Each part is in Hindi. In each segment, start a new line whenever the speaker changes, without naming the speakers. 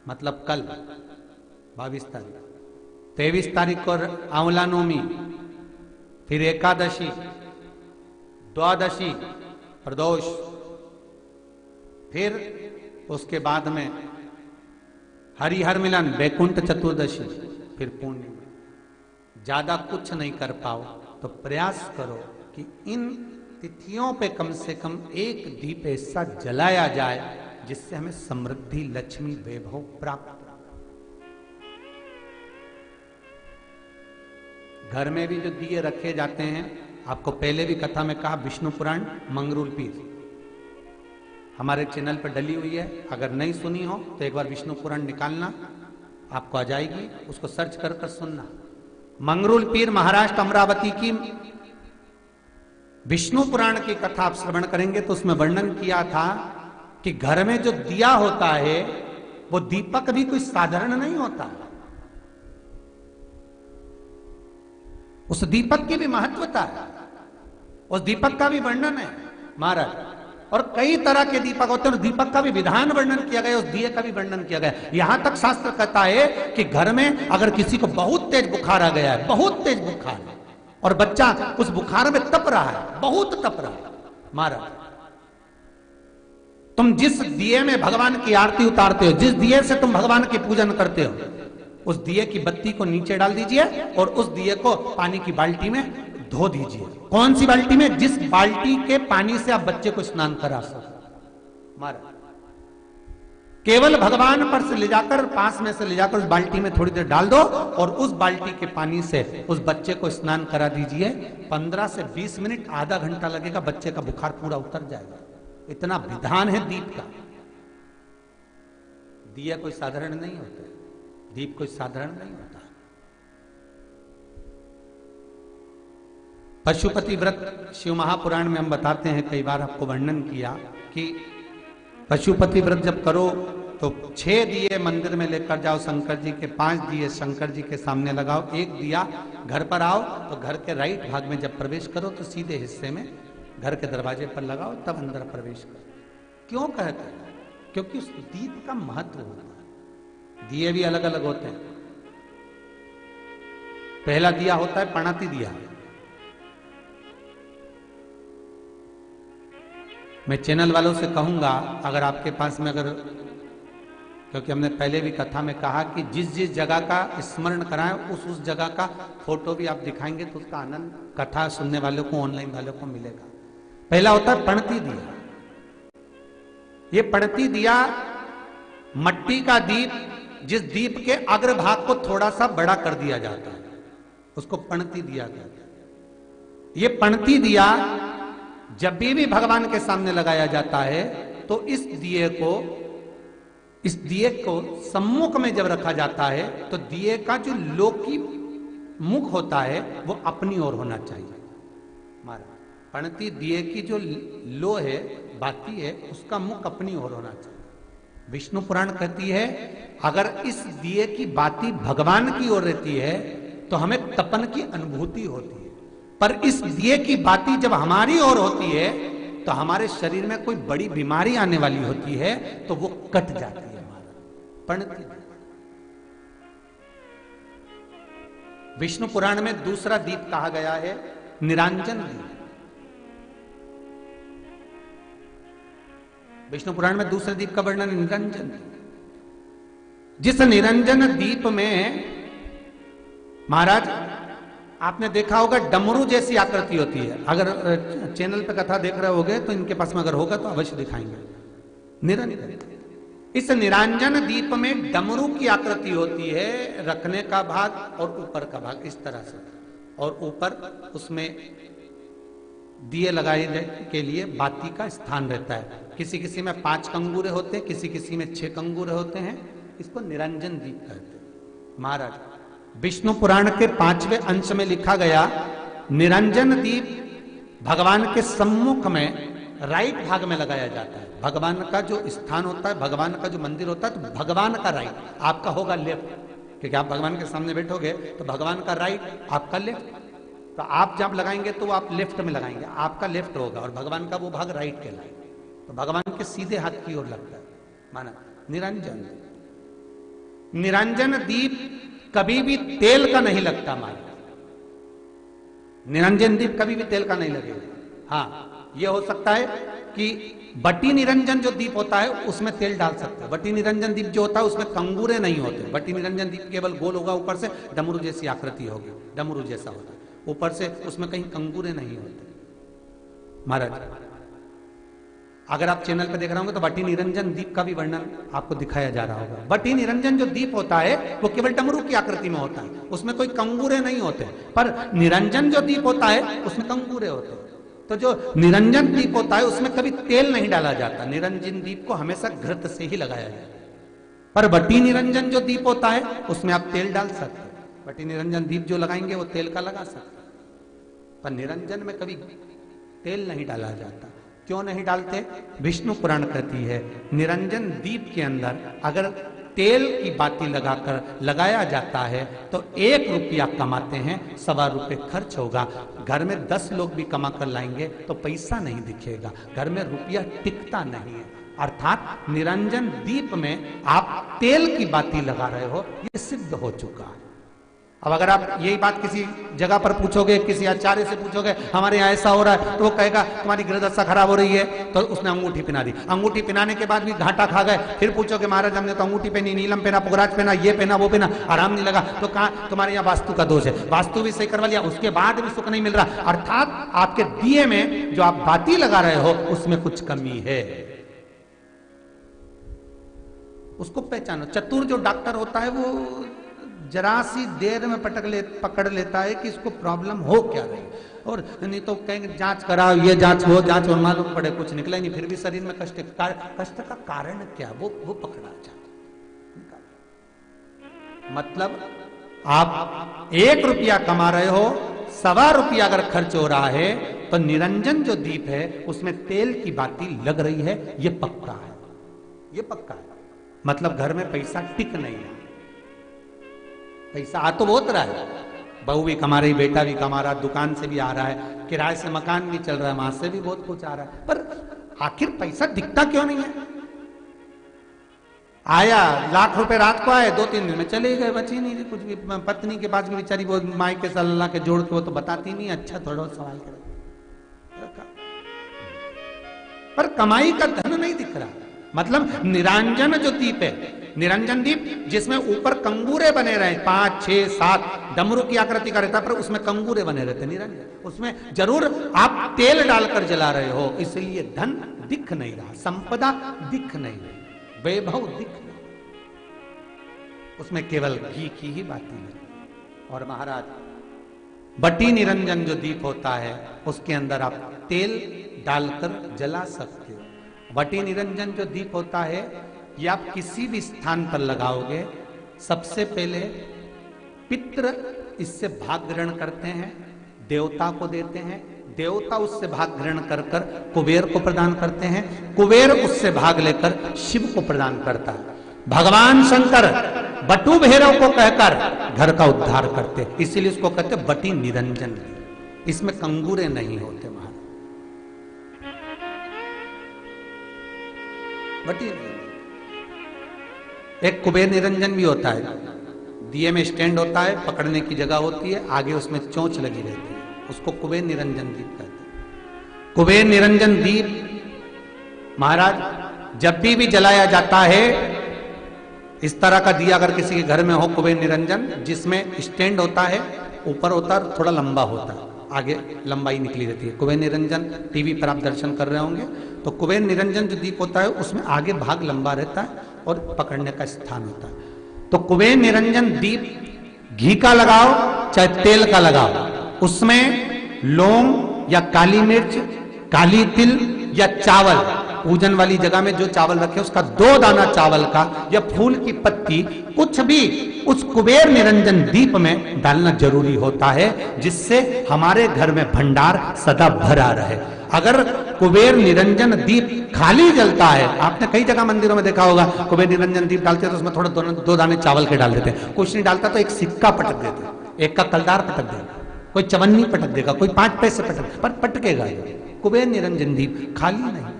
मतलब कल 22 तारीख, 23 तारीख को आंवला नवमी, फिर एकादशी, द्वादशी, प्रदोष, फिर उसके बाद में हरिहर मिलन, बैकुंठ चतुर्दशी, फिर पूर्णिमा। ज्यादा कुछ नहीं कर पाओ तो प्रयास करो कि इन तिथियों पे कम से कम एक दीप ऐसा जलाया जाए जिससे हमें समृद्धि, लक्ष्मी, वैभव प्राप्त हो। घर में भी जो दिए रखे जाते हैं, आपको पहले भी कथा में कहा, विष्णु पुराण मंगरूल पीर हमारे चैनल पर डली हुई है। अगर नहीं सुनी हो तो एक बार विष्णु पुराण निकालना, आपको आ जाएगी, उसको सर्च कर कर सुनना। मंगरूल पीर महाराष्ट्र अमरावती की विष्णु पुराण की कथा आप श्रवण करेंगे तो उसमें वर्णन किया था कि घर में जो दिया होता है वो दीपक भी कोई साधारण नहीं होता, उस दीपक की भी महत्वता है, उस दीपक का भी वर्णन है महाराज। और कई तरह के दीपक होते हैं, दीपक का भी विधान वर्णन किया गया, उस दिए का भी वर्णन किया गया। यहां तक शास्त्र कहता है कि घर में अगर किसी को बहुत तेज बुखार आ गया है, बहुत तेज बुखार है, और बच्चा उस बुखार में तप रहा है, बहुत तप रहा है, महाराज तुम जिस दिए में भगवान की आरती उतारते हो, जिस दिए से तुम भगवान की पूजन करते हो, उस दिए की बत्ती को नीचे डाल दीजिए और उस दिए को पानी की बाल्टी में धो दीजिए। कौन सी बाल्टी में? जिस बाल्टी के पानी से आप बच्चे को स्नान करा सको। महाराज केवल भगवान पर से ले जाकर, पास में से ले जाकर उस बाल्टी में थोड़ी देर डाल दो और उस बाल्टी के पानी से उस बच्चे को स्नान करा दीजिए। 15 से 20 मिनट, आधा घंटा लगेगा, बच्चे का बुखार पूरा उतर जाएगा। इतना विधान है दीप का। दिया कोई साधारण नहीं होता, दीप कोई साधारण नहीं होता। पशुपति व्रत शिव महापुराण में हम बताते हैं, कई बार आपको वर्णन किया कि पशुपति व्रत जब करो तो 6 दिए मंदिर में लेकर जाओ शंकर जी के, 5 दिए शंकर जी के सामने लगाओ, 1 दिया घर पर आओ तो घर के राइट भाग में जब प्रवेश करो तो सीधे हिस्से में घर के दरवाजे पर लगाओ, तब अंदर प्रवेश करो। क्यों कहते हैं? क्योंकि उस दीप का महत्व होता है। दिए भी अलग अलग होते हैं। पहला दिया होता है पणाती दिया। मैं चैनल वालों से कहूंगा, अगर आपके पास में अगर, क्योंकि हमने पहले भी कथा में कहा कि जिस जिस जगह का स्मरण कराएं उस जगह का फोटो भी आप दिखाएंगे तो उसका आनंद कथा सुनने वालों को, ऑनलाइन वालों को मिलेगा। पहला होता है पणती दिया। ये पणती दिया मट्टी का दीप, जिस दीप के अग्रभाग को थोड़ा सा बड़ा कर दिया जाता है, उसको पणती दिया कहते हैं। ये पणती दिया जब भी भगवान के सामने लगाया जाता है तो इस दिए को सम्मुख में जब रखा जाता है तो दिए का जो लोकी मुख होता है वो अपनी ओर होना चाहिए। पणती दिए की जो लो है, बाती है, उसका मुख अपनी ओर होना चाहिए। विष्णु पुराण कहती है अगर इस दिए की बाती भगवान की ओर रहती है तो हमें तपन की अनुभूति होती है, पर इस दिए की बाती जब हमारी ओर होती है तो हमारे शरीर में कोई बड़ी बीमारी आने वाली होती है तो वो कट जाती है। पणती विष्णु पुराण में दूसरा दीप कहा गया है निरांजन दीप। विष्णु पुराण में दूसरे दीप का वर्णन निरंजन दीप। जिस निरंजन दीप में महाराज आपने देखा होगा डमरू जैसी आकृति होती है। अगर चैनल पे कथा देख रहे होगे तो इनके पास में अगर होगा तो अवश्य दिखाएंगे। निरंजन, इस निरंजन दीप में डमरू की आकृति होती है, रखने का भाग और ऊपर का भाग इस तरह से, और ऊपर उसमें दिए लगाए के लिए बाती का स्थान रहता है। किसी किसी में 5 कंगूरे होते हैं, किसी किसी में 6 कंगूरे होते हैं। इसको निरंजन दीप कहते हैं। महाराज विष्णु पुराण के 5वें अंश में लिखा गया निरंजन दीप भगवान के सम्मुख में राइट भाग में लगाया जाता है। भगवान का जो स्थान होता है, भगवान का जो मंदिर होता है, तो भगवान का राइट, आपका होगा लेफ्ट, क्योंकि आप भगवान के सामने बैठोगे तो भगवान का राइट, आपका लेफ्ट। तो आप जब लगाएंगे तो आप लेफ्ट में लगाएंगे, आपका लेफ्ट होगा और भगवान का वो भाग राइट कहलाएगा। तो भगवान के सीधे हाथ की ओर लगता है। माना निरंजन। निरंजन दीप कभी भी तेल का नहीं लगता महाराज। निरंजन दीप कभी भी तेल का नहीं लगेगा। हाँ, यह हो सकता है कि बटी निरंजन जो दीप होता है उसमें तेल डाल सकते हैं। बटी निरंजन दीप जो होता है उसमें कंगूरे नहीं होते। बटी निरंजन दीप केवल गोल होगा, ऊपर से डमरू जैसी आकृति होगी, डमरू जैसा होता है, ऊपर से उसमें कहीं कंगूरे नहीं होते महाराज। अगर आप चैनल पे देख रहे होंगे तो बटी निरंजन दीप का भी वर्णन आपको दिखाया जा रहा होगा। बटी निरंजन जो दीप होता है वो केवल डमरू की आकृति में होता है, उसमें कोई कंगूरे नहीं होते। पर निरंजन जो दीप होता है उसमें कंगूरे होते हैं। तो जो निरंजन दीप होता है उसमें कभी तेल नहीं डाला जाता। निरंजन दीप को हमेशा घृत से ही लगाया जाता है। पर बटी निरंजन जो दीप होता है उसमें आप तेल डाल सकते हैं। बटी निरंजन दीप जो लगाएंगे वो तेल का लगा सकते हैं, पर निरंजन में कभी तेल नहीं डाला जाता। क्यों नहीं डालते? विष्णु पुराण कहती है निरंजन दीप के अंदर अगर तेल की बाती लगाया जाता है तो 1 रुपया कमाते हैं, 1.25 रुपये खर्च होगा। घर में 10 लोग भी कमा कर लाएंगे तो पैसा नहीं दिखेगा, घर में रुपया टिकता नहीं है। अर्थात निरंजन दीप में आप तेल की बाती लगा रहे हो, ये सिद्ध हो चुका है। अब अगर आप यही बात किसी जगह पर पूछोगे, किसी आचार्य से पूछोगे हमारे यहाँ ऐसा हो रहा है, तो वो कहेगा तुम्हारी गृहदशा खराब हो रही है, तो उसने अंगूठी पहना दी। अंगूठी पहनाने के बाद भी घाटा खा गए। फिर पूछोगे महाराज हमने तो अंगूठी पहनी, नीलम पहना, पुगराज पहना, ये पहना, वो पहना, आराम नहीं लगा, तो कहा तुम्हारे यहाँ वास्तु का दोष है। वास्तु भी सही करवा लिया, उसके बाद भी सुख नहीं मिल रहा। अर्थात आपके दिए में जो आप बाती लगा रहे हो उसमें कुछ कमी है, उसको पहचानो। चतुर जो डॉक्टर होता है वो जरा सी देर में पकड़ लेता है कि इसको प्रॉब्लम हो क्या रही, और नहीं तो कहेंगे जांच कराओ, ये जांच वो जांच, और मालूम पड़े कुछ निकला नहीं, फिर भी शरीर में कष्ट का कारण क्या वो पकड़ा जाता। मतलब आप 1 रुपया कमा रहे हो, 1.25 रुपया अगर खर्च हो रहा है तो निरंजन जो दीप है उसमें तेल की बाती लग रही है, ये पक्का है, ये पक्का है। मतलब घर में पैसा टिक नहीं है। पैसा आ तो बहुत रहा है, बहू भी कमा रही, बेटा भी कमा रहा, दुकान से भी आ रहा है, किराए से मकान भी चल रहा है, वहां से भी बहुत कुछ आ रहा है, पर आखिर पैसा दिखता क्यों नहीं है? आया 1,00,000 रुपए रात को आए, 2-3 दिन में चले गए, बची नहीं कुछ भी। पत्नी के पास भी बेचारी वो माई के सल्ला के जोड़ के वो तो बताती नहीं, अच्छा थोड़ा सवाल करे, पर कमाई का धन नहीं दिख रहा। मतलब निरंजन जो दीप है, निरंजन दीप जिसमें ऊपर कंगूरे बने रहे 5, 6, 7 डमरू की आकृति का रहता, पर उसमें कंगूरे बने रहते निरंजन, उसमें जरूर आप तेल डालकर जला रहे हो, इसलिए धन दिख नहीं रहा, संपदा दिख नहीं रही, वैभव दिख नहीं, उसमें केवल घी की ही बातें हैं। और महाराज बटी निरंजन जो दीप होता है उसके अंदर आप तेल डालकर जला सकते हो। बटी निरंजन जो दीप होता है ये आप किसी भी स्थान पर लगाओगे, सबसे पहले पितृ इससे भाग ग्रहण करते हैं, देवता को देते हैं, देवता उससे भाग ग्रहण कर कर कुबेर को प्रदान करते हैं, कुबेर उससे भाग लेकर शिव को प्रदान करता है। भगवान शंकर बटु भैरव को कहकर घर का उद्धार करते हैं, इसीलिए इसको कहते हैं बटी निरंजन। इसमें कंगूरे नहीं होते महाराज, बटी। एक कुबेर निरंजन भी होता है, दिए में स्टैंड होता है, पकड़ने की जगह होती है, आगे उसमें चोंच लगी रहती है, उसको कुबेर निरंजन दीप कहते हैं। कुबेर निरंजन दीप महाराज जब भी जलाया जाता है, इस तरह का दिया अगर किसी के घर में हो कुबेर निरंजन, जिसमें स्टैंड होता है, ऊपर होता है, थोड़ा लंबा होता है, आगे लंबाई निकली रहती है। कुबेर निरंजन टीवी पर आप दर्शन कर रहे होंगे, तो कुबेर निरंजन जो दीप होता है उसमें आगे भाग लंबा रहता है और पकड़ने का स्थान होता है। तो कुबेर निरंजन दीप घी का लगाओ चाहे तेल का लगाओ, उसमें लौंग या काली मिर्च, काली तिल या चावल, पूजन वाली जगह में जो चावल रखे उसका 2 दाना चावल का या फूल की पत्ती, कुछ भी उस कुबेर निरंजन दीप में डालना जरूरी होता है, जिससे हमारे घर में भंडार सदा भरा रहे। अगर कुबेर निरंजन दीप खाली जलता है, आपने कई जगह मंदिरों में देखा होगा, कुबेर निरंजन दीप डालते हैं तो उसमें थोड़ा 2 दाने चावल के डाल देते हैं, कुछ नहीं डालता तो एक सिक्का पटक देते हैं, एक का कलदार पटक देगा, कोई चवन्नी पटक देगा, कोई 5 पैसे पटक, पर पटकेगा। कुबेर निरंजन दीप खाली नहीं,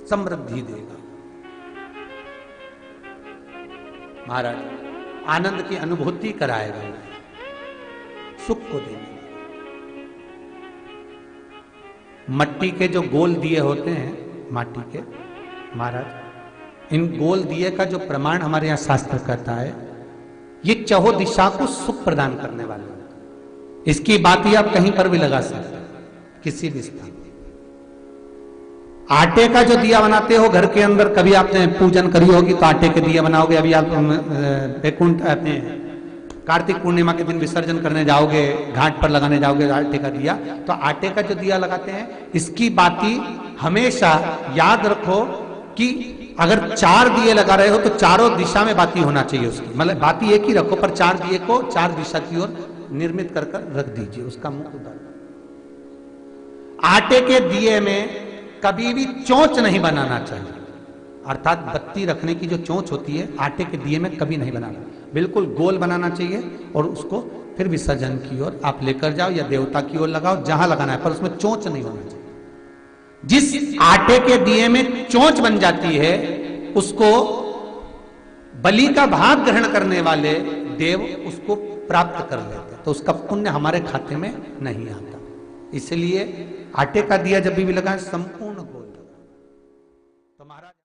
समृद्धि देगा। महाराज आनंद की अनुभूति कराएगा, सुख को देगा। मट्टी के जो गोल दिए होते हैं, माटी के, महाराज इन गोल दिए का जो प्रमाण हमारे यहां शास्त्र कहता है, ये चहो दिशा को सुख प्रदान करने वाले। इसकी बात ही आप कहीं पर भी लगा सकते हैं, किसी भी स्थान। आटे का जो दिया बनाते हो घर के अंदर, कभी आपने पूजन करी होगी तो आटे के दिया बनाओगे। अभी आप वैकुंठ आते हैं, कार्तिक पूर्णिमा के दिन विसर्जन करने जाओगे, घाट पर लगाने जाओगे आटे का दिया, तो आटे का जो दिया लगाते हैं, इसकी बाती हमेशा याद रखो कि अगर 4 दिए लगा रहे हो तो चारों दिशा में बाती होना चाहिए उसकी। मतलब बाती एक ही रखो पर 4 दिए को 4 दिशा की ओर निर्मित कर रख दीजिए, उसका मुख उधर। आटे के दिए में कभी भी चोंच नहीं बनाना चाहिए, अर्थात बत्ती रखने की जो चोंच होती है आटे के दिए में कभी नहीं बनाना, बिल्कुल गोल बनाना चाहिए और उसको फिर विसर्जन की ओर आप लेकर जाओ या देवता की ओर लगाओ, जहां लगाना है, पर उसमें चोंच नहीं होना चाहिए। जिस आटे के दिए में चोंच बन जाती है उसको बलि का भाग ग्रहण करने वाले देव उसको प्राप्त कर लेते, तो उसका पुण्य हमारे खाते में नहीं आता। इसलिए आटे का दिया जब भी लगाएं संपूर्ण